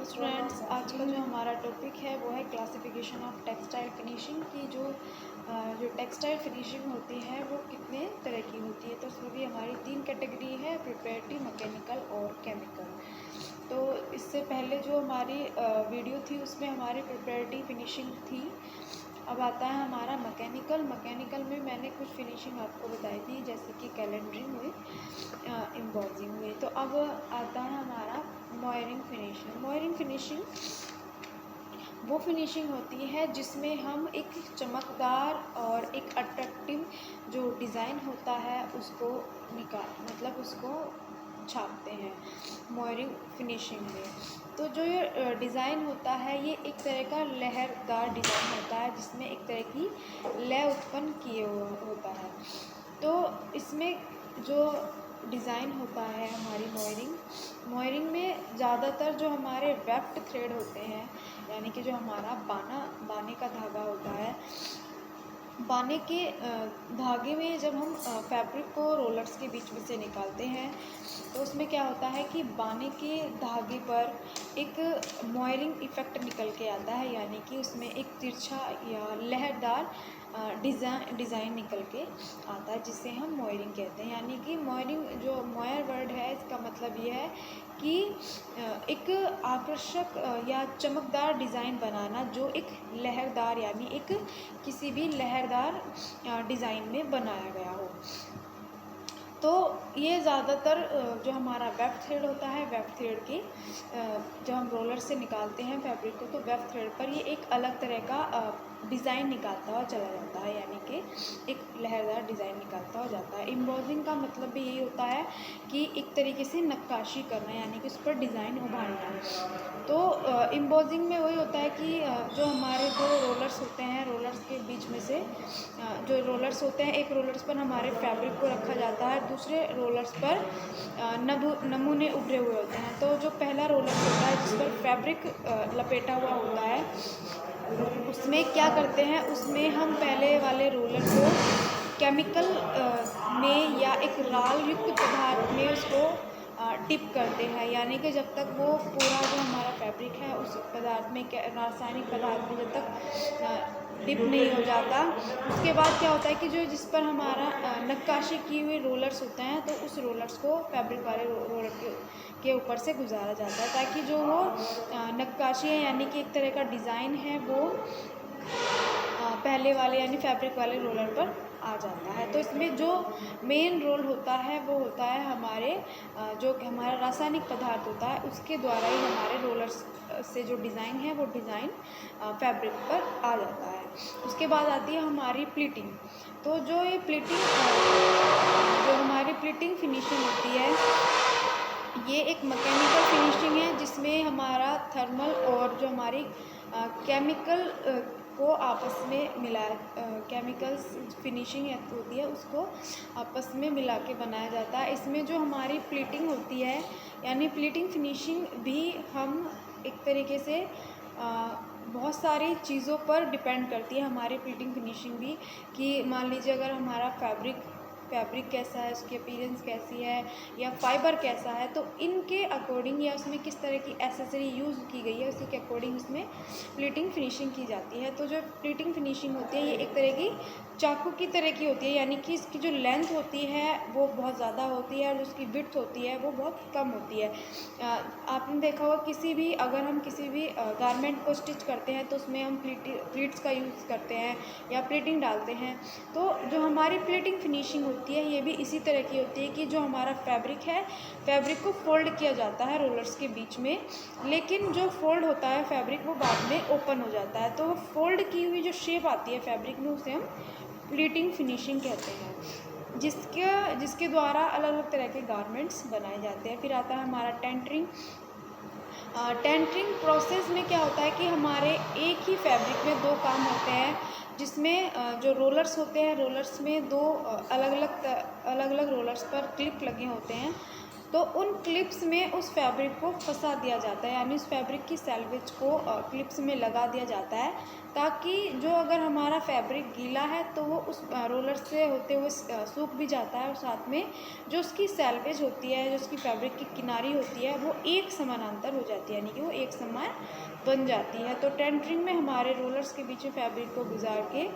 Students, आज का जो हमारा टॉपिक है वो है क्लासिफिकेशन ऑफ टेक्सटाइल फिनिशिंग की। जो टेक्सटाइल फिनिशिंग होती है वो कितने तरह की होती है। तो उसमें भी हमारी 3 कैटेगरी है, प्रिपरेटिव, मैकेनिकल और केमिकल। तो इससे पहले जो हमारी वीडियो थी उसमें हमारी प्रिपरेटिव फिनिशिंग थी। अब आता है हमारा मैकेनिकल में मैंने कुछ फिनिशिंग आपको बताई थी, जैसे कि कैलेंडरिंग हुई, एम्बॉसिंग हुई। तो अब आता है हमारा मोयरिंग फिनिशिंग वो फिनिशिंग होती है जिसमें हम एक चमकदार और एक अट्रैक्टिव जो डिज़ाइन होता है उसको उसको छापते हैं मोयरिंग फिनिशिंग में। तो जो ये डिज़ाइन होता है ये एक तरह का लहरदार डिज़ाइन होता है जिसमें एक तरह की लय उत्पन्न किए हुआ होता है। तो इसमें जो डिज़ाइन होता है हमारी मोयरिंग में ज़्यादातर जो हमारे वेफ्ट थ्रेड होते हैं, यानी कि जो हमारा बाने का धागा होता है, बाने के धागे में जब हम फैब्रिक को रोलर्स के बीच में से निकालते हैं तो उसमें क्या होता है कि बाने के धागे पर एक मोयरिंग इफ़ेक्ट निकल के आता है, यानी कि उसमें एक तिरछा या लहरदार डिज़ाइन निकल के आता है जिसे हम मोयरिंग कहते हैं। यानी कि मोयरिंग जो मोयर वर्ड है इसका मतलब ये है कि एक आकर्षक या चमकदार डिज़ाइन बनाना जो एक लहरदार यानी एक किसी भी लहरदार डिज़ाइन में बनाया गया हो। तो ये ज़्यादातर जो हमारा वेब थ्रेड होता है, वेब थ्रेड की जब हम रोलर से निकालते हैं फैब्रिक को तो वेब थ्रेड पर ये एक अलग तरह का डिज़ाइन निकालता हुआ चला जाता है, यानी कि एक लहरदार डिज़ाइन निकालता हुआ जाता है। एम्बॉसिंग का मतलब भी यही होता है कि एक तरीके से नक्काशी करना, यानी कि उस पर डिज़ाइन उभारना। तो एम्बॉसिंग में वही होता है कि जो हमारे दो रोलर्स होते हैं, रोलर्स के बीच में से जो रोलर्स होते हैं, एक रोलर्स पर हमारे फैब्रिक को रखा जाता है, दूसरे रोलर्स पर नमूने उभरे हुए होते हैं। तो जो पहला रोलर होता है जिस पर फैब्रिक लपेटा हुआ होता है उसमें क्या करते हैं, उसमें हम पहले वाले रोलर को केमिकल में या एक राल युक्त पदार्थ में उसको डिप करते हैं, यानी कि जब तक वो पूरा जो हमारा फैब्रिक है उस पदार्थ में रासायनिक पदार्थ में जब तक डिप नहीं हो जाता, उसके बाद क्या होता है कि जो जिस पर हमारा नक्काशी की हुई रोलर्स होते हैं तो उस रोलर्स को फैब्रिक वाले रोलर के ऊपर से गुजारा जाता है, ताकि जो वो नक्काशी है यानी कि एक तरह का डिज़ाइन है वो पहले वाले यानी फैब्रिक वाले रोलर पर आ जाता है। तो इसमें जो मेन रोल होता है वो होता है हमारे जो हमारा रासायनिक पदार्थ होता है उसके द्वारा ही हमारे रोलर्स से जो डिज़ाइन है वो डिज़ाइन फैब्रिक पर आ जाता है। उसके बाद आती है हमारी प्लीटिंग। तो जो ये प्लीटिंग जो हमारी प्लीटिंग फिनिशिंग होती है ये एक मैकेनिकल फिनिशिंग है जिसमें हमारा थर्मल और जो हमारी केमिकल को आपस में केमिकल फिनिशिंग होती है उसको आपस में मिला के बनाया जाता है। इसमें जो हमारी प्लीटिंग होती है यानी प्लीटिंग फिनिशिंग भी हम एक तरीके से बहुत सारी चीज़ों पर डिपेंड करती है हमारी प्लीटिंग फिनिशिंग भी, कि मान लीजिए अगर हमारा फैब्रिक कैसा है, उसकी अपीयरेंस कैसी है या फाइबर कैसा है, तो इनके अकॉर्डिंग या उसमें किस तरह की एसेसरी यूज़ की गई है उसी के अकॉर्डिंग उसमें प्लीटिंग फिनिशिंग की जाती है। तो जो प्लीटिंग फिनिशिंग होती है ये एक तरह की चाकू की तरह की होती है, यानी कि इसकी जो लेंथ होती है वो बहुत ज़्यादा होती है और उसकी विड्थ होती है वो बहुत कम होती है। आपने देखा होगा अगर हम किसी भी गारमेंट को स्टिच करते हैं तो उसमें हम प्लीट्स का यूज़ करते हैं या प्लीटिंग डालते हैं। तो जो हमारी प्लीटिंग फिनिशिंग होती है ये भी इसी तरह की होती है कि जो हमारा फैब्रिक को फोल्ड किया जाता है रोलर्स के बीच में, लेकिन जो फोल्ड होता है फैब्रिक वो बाद में ओपन हो जाता है। तो वो फोल्ड की हुई जो शेप आती है फैब्रिक में उसे हम प्लीटिंग फिनिशिंग कहते हैं, जिसके द्वारा अलग अलग तरह के गारमेंट्स बनाए जाते हैं। फिर आता है हमारा टेंटरिंग। टेंटरिंग प्रोसेस में क्या होता है कि हमारे एक ही फैब्रिक में दो काम होते हैं, जिसमें जो रोलर्स होते हैं रोलर्स में दो अलग अलग रोलर्स पर क्लिप लगे होते हैं। तो उन क्लिप्स में उस फैब्रिक को फंसा दिया जाता है, यानी उस फैब्रिक की सैल्वेज को क्लिप्स में लगा दिया जाता है, ताकि जो अगर हमारा फैब्रिक गीला है तो वो उस रोलर से होते हुए सूख भी जाता है, और साथ में जो उसकी सैल्वेज होती है, जो उसकी फैब्रिक की किनारी होती है, वो एक समानांतर हो जाती है, यानी कि वो एक समान बन जाती है। तो टेंटरिंग में हमारे रोलर्स के बीच में फैब्रिक को गुजार के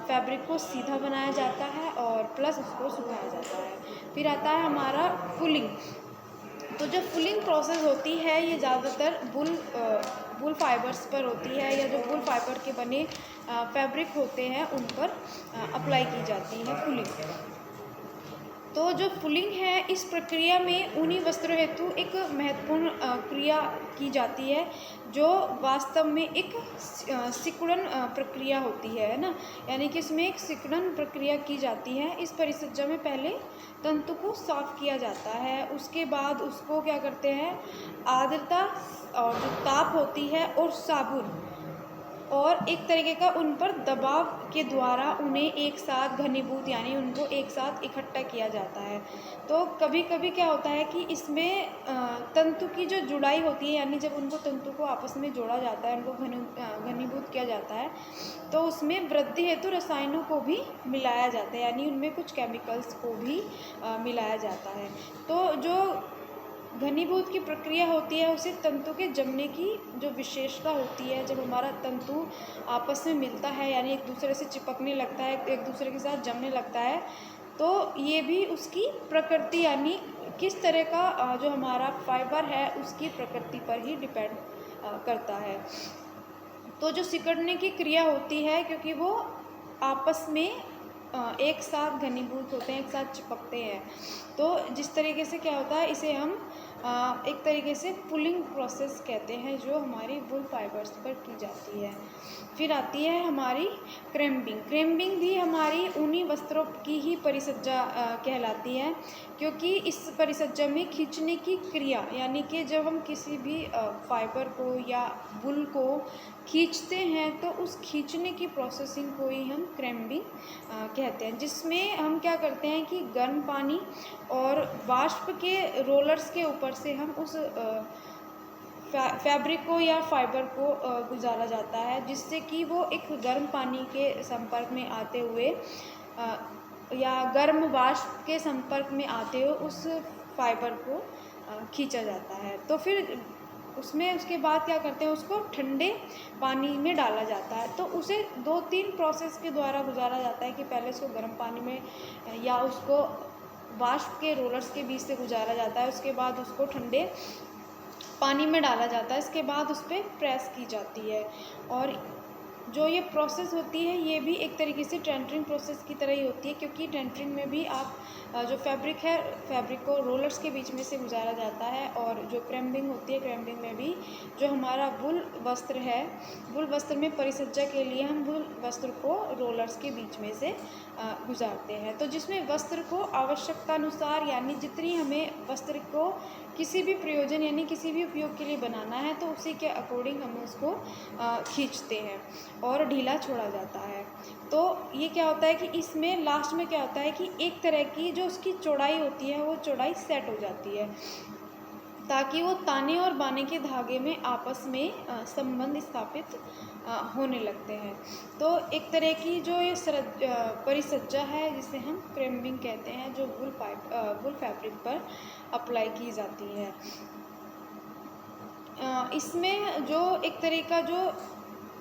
फैब्रिक को सीधा बनाया जाता है और प्लस उसको सुखाया जाता है। फिर आता है हमारा फुलिंग। तो जो फुलिंग प्रोसेस होती है ये ज़्यादातर वूल फाइबर्स पर होती है, या जो वूल फाइबर के बने फैब्रिक होते हैं उन पर अप्लाई की जाती है फुलिंग। तो जो फुलिंग है, इस प्रक्रिया में ऊनी वस्त्र हेतु एक महत्वपूर्ण क्रिया की जाती है, जो वास्तव में एक सिकुड़न प्रक्रिया होती है ना, यानी कि इसमें एक सिकुड़न प्रक्रिया की जाती है। इस परिसज्जा में पहले तंतु को साफ किया जाता है, उसके बाद उसको क्या करते हैं, आर्द्रता और जो ताप होती है और साबुन और एक तरीके का उन पर दबाव के द्वारा उन्हें एक साथ घनीभूत, यानी उनको एक साथ इकट्ठा किया जाता है। तो कभी कभी क्या होता है कि इसमें तंतु की जो जुड़ाई होती है, यानी जब उनको तंतु को आपस में जोड़ा जाता है, उनको घनीभूत किया जाता है, तो उसमें वृद्धि हेतु रसायनों को भी मिलाया जाता है, यानी उनमें कुछ केमिकल्स को भी मिलाया जाता है। तो जो घनीभूत की प्रक्रिया होती है, उसे तंतु के जमने की जो विशेषता होती है, जब हमारा तंतु आपस में मिलता है, यानी एक दूसरे से चिपकने लगता है, एक दूसरे के साथ जमने लगता है, तो ये भी उसकी प्रकृति, यानी किस तरह का जो हमारा फाइबर है उसकी प्रकृति पर ही डिपेंड करता है। तो जो सिकुड़ने की क्रिया होती है, क्योंकि वो आपस में एक साथ घनीभूत होते हैं, एक साथ चिपकते हैं, तो जिस तरीके से क्या होता है, इसे हम एक तरीके से पुलिंग प्रोसेस कहते हैं, जो हमारी वूल फाइबर्स पर की जाती है। फिर आती है हमारी क्रेम्बिंग। क्रेम्बिंग भी हमारी ऊनी वस्त्रों की ही परिसज्जा कहलाती है, क्योंकि इस परिसज्जा में खींचने की क्रिया, यानी कि जब हम किसी भी फाइबर को या वूल को खींचते हैं, तो उस खींचने की प्रोसेसिंग को ही हम क्रेम्बिंग कहते हैं, जिसमें हम क्या करते हैं कि गर्म पानी और वाष्प के रोलर्स के ऊपर से हम उस फैब्रिक को या फाइबर को गुजारा जाता है, जिससे कि वो एक गर्म पानी के संपर्क में आते हुए या गर्म वाष्प के संपर्क में आते हुए उस फाइबर को खींचा जाता है। तो फिर उसमें उसके बाद क्या करते हैं, उसको ठंडे पानी में डाला जाता है। तो उसे 2-3 प्रोसेस के द्वारा गुजारा जाता है, कि पहले उसको गर्म पानी में या उसको वाष्प के रोलर्स के बीच से गुजारा जाता है, उसके बाद उसको ठंडे पानी में डाला जाता है, इसके बाद उस पर प्रेस की जाती है। और जो ये प्रोसेस होती है, ये भी एक तरीके से टेंटरिंग प्रोसेस की तरह ही होती है, क्योंकि टेंटरिंग में भी आप जो फैब्रिक है, फैब्रिक को रोलर्स के बीच में से गुजारा जाता है, और जो क्रेम्बिंग होती है, क्रेम्बिंग में भी जो हमारा वूल वस्त्र है, वूल वस्त्र में परिसज्जा के लिए हम वूल वस्त्र को रोलर्स के बीच में से गुजारते हैं। तो जिसमें वस्त्र को आवश्यकता अनुसार, यानी जितनी हमें वस्त्र को किसी भी प्रयोजन यानी किसी भी उपयोग के लिए बनाना है, तो उसी के अकॉर्डिंग हम उसको खींचते हैं और ढीला छोड़ा जाता है। तो ये क्या होता है कि इसमें लास्ट में क्या होता है कि एक तरह की जो उसकी चौड़ाई होती है, वो चौड़ाई सेट हो जाती है, ताकि वो ताने और बाने के धागे में आपस में संबंध स्थापित होने लगते हैं। तो एक तरह की जो ये परिसज्जा है, जिसे हम क्रेम्बिंग कहते हैं, जो वूल फैब्रिक पर अप्लाई की जाती है। इसमें जो एक तरह का जो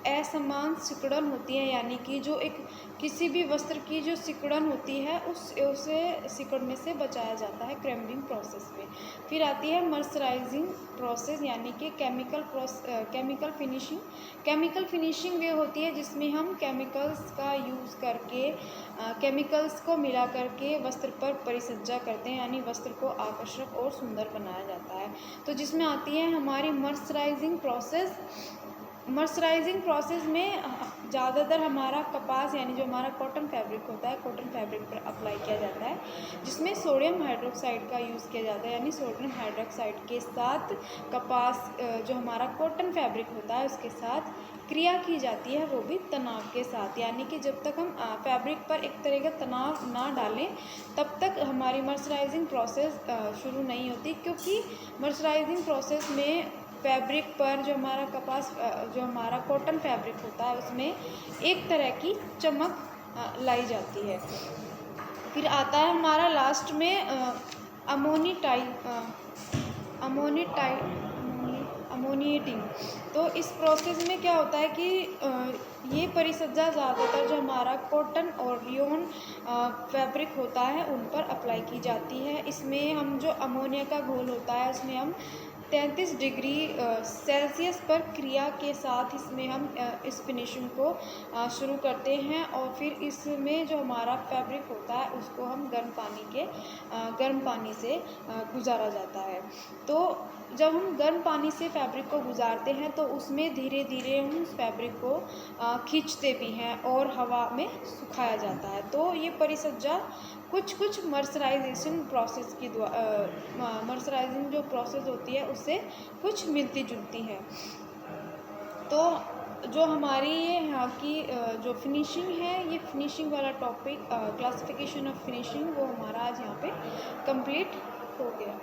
असमान सिकुड़न होती है, यानी कि जो एक किसी भी वस्त्र की जो सिकुड़न होती है, उसे सिकुड़ने से बचाया जाता है क्रेम्बिंग प्रोसेस में। फिर आती है मर्सराइजिंग प्रोसेस, यानी कि केमिकल फिनिशिंग। केमिकल फिनिशिंग वे होती है जिसमें हम केमिकल्स का यूज़ करके केमिकल्स को मिला करके वस्त्र पर परिसज्जा करते हैं, यानी वस्त्र को आकर्षक और सुंदर बनाया जाता है। तो जिसमें आती है हमारी मर्सराइजिंग प्रोसेस। मर्सराइजिंग प्रोसेस में ज़्यादातर हमारा कपास यानी जो हमारा कॉटन फैब्रिक होता है, कॉटन फैब्रिक पर अप्लाई किया जाता है, जिसमें सोडियम हाइड्रोक्साइड का यूज़ किया जाता है। यानी सोडियम हाइड्रोक्साइड के साथ कपास जो हमारा कॉटन फैब्रिक होता है उसके साथ क्रिया की जाती है, वो भी तनाव के साथ। यानी कि जब तक हम फैब्रिक पर एक तरह का तनाव ना डालें तब तक हमारी मर्सराइजिंग प्रोसेस शुरू नहीं होती, क्योंकि मर्सराइजिंग प्रोसेस में फैब्रिक पर जो हमारा कपास जो हमारा कॉटन फैब्रिक होता है उसमें एक तरह की चमक लाई जाती है। फिर आता है हमारा लास्ट में अमोनिएटिंग। तो इस प्रोसेस में क्या होता है कि ये परिसज्जा ज़्यादातर जो हमारा कॉटन और रियोन फैब्रिक होता है उन पर अप्लाई की जाती है। इसमें हम जो अमोनिया का घोल होता है उसमें हम 33 डिग्री सेल्सियस पर क्रिया के साथ इसमें हम इस फिनिशिंग को शुरू करते हैं, और फिर इसमें जो हमारा फैब्रिक होता है उसको हम गर्म पानी से गुजारा जाता है। तो जब हम गर्म पानी से फैब्रिक को गुजारते हैं तो उसमें धीरे धीरे हम उस फैब्रिक को खींचते भी हैं और हवा में सुखाया जाता है। तो ये परिसज्जा कुछ मर्सराइजेशन प्रोसेस की मर्सराइजिंग जो प्रोसेस होती है उससे कुछ मिलती जुलती है। तो जो हमारी ये यहाँ की जो फिनिशिंग है, ये फिनिशिंग वाला टॉपिक क्लासिफिकेशन ऑफ फिनिशिंग, वो हमारा आज यहाँ पे कंप्लीट हो गया।